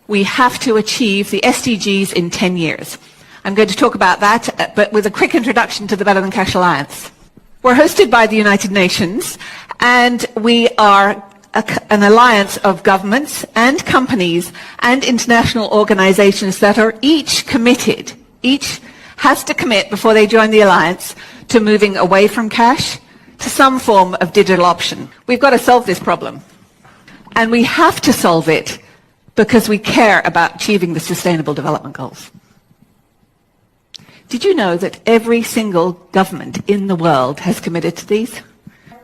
We have to achieve the SDGs in 10 years. I'm going to talk about that, but with a quick introduction to the Better Than Cash Alliance. We're hosted by the United Nations, and we are an alliance of governments and companies and international organizations that are each committed, each has to commit before they join the alliance to moving away from cash to some form of digital option. We've got to solve this problem. And we have to solve it because we care about achieving the Sustainable Development Goals. Did you know that every single government in the world has committed to these?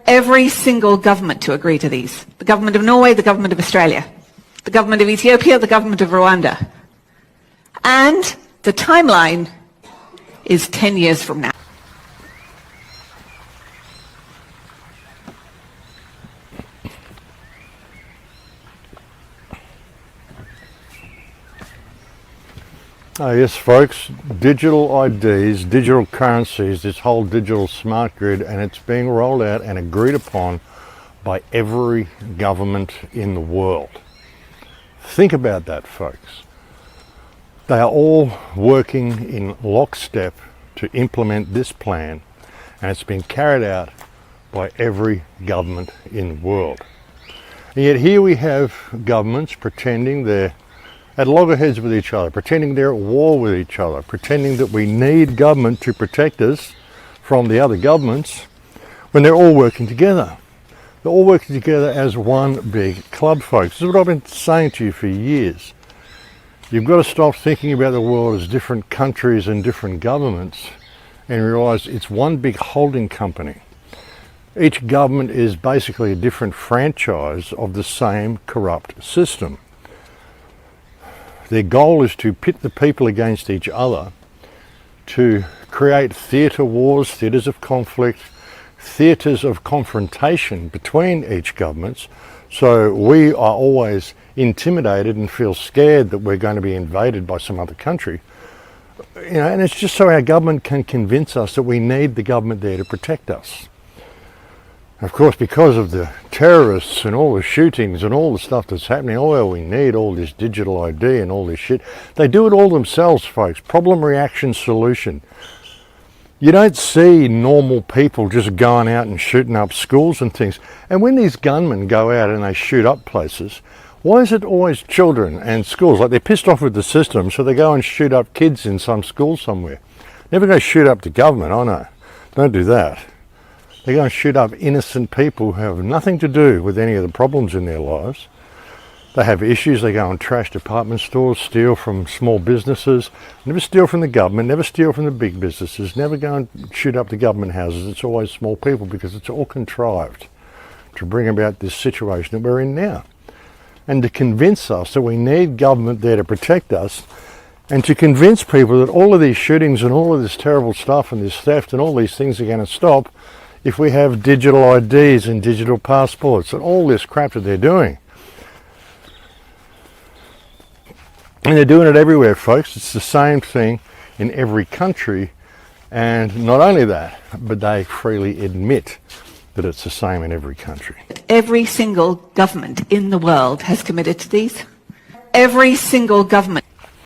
Every single government to agree to these. The government of Norway, the government of Australia, the government of Ethiopia, the government of Rwanda. And the timeline is 10 years from now. Oh yes, folks, digital IDs, digital currencies, this whole digital smart grid, and it's being rolled out and agreed upon by every government in the world. Think about that, folks. They are all working in lockstep to implement this plan, and it's been carried out by every government in the world. And yet here we have governments pretending they're at loggerheads with each other, pretending they're at war with each other, pretending that we need government to protect us from the other governments when they're all working together. They're all working together as one big club, folks. This is what I've been saying to you for years. You've got to stop thinking about the world as different countries and different governments and realise it's one big holding company. Each government is basically a different franchise of the same corrupt system. Their goal is to pit the people against each other, to create theatre wars, theatres of conflict, theatres of confrontation between each governments, so we are always intimidated and feel scared that we're going to be invaded by some other country. You know, and it's just so our government can convince us that we need the government there to protect us. Of course, because of the terrorists and all the shootings and all the stuff that's happening, oh, we need all this digital ID and all this shit. They do it all themselves, folks. Problem, reaction, solution. You don't see normal people just going out and shooting up schools and things. And when these gunmen go out and they shoot up places, why is it always children and schools? Like, they're pissed off with the system, so they go and shoot up kids in some school somewhere. Never go shoot up the government, oh no. Don't do that. They go and shoot up innocent people who have nothing to do with any of the problems in their lives. They have issues, they go and trash department stores, steal from small businesses, never steal from the government, never steal from the big businesses, never go and shoot up the government houses. It's always small people because it's all contrived to bring about this situation that we're in now. And to convince us that we need government there to protect us, and to convince people that all of these shootings and all of this terrible stuff and this theft and all these things are going to stop if we have digital IDs and digital passports and all this crap that they're doing. And they're doing it everywhere, folks. It's the same thing in every country. And not only that, but they freely admit that it's the same in every country. Every single government in the world has committed to these. Every single government.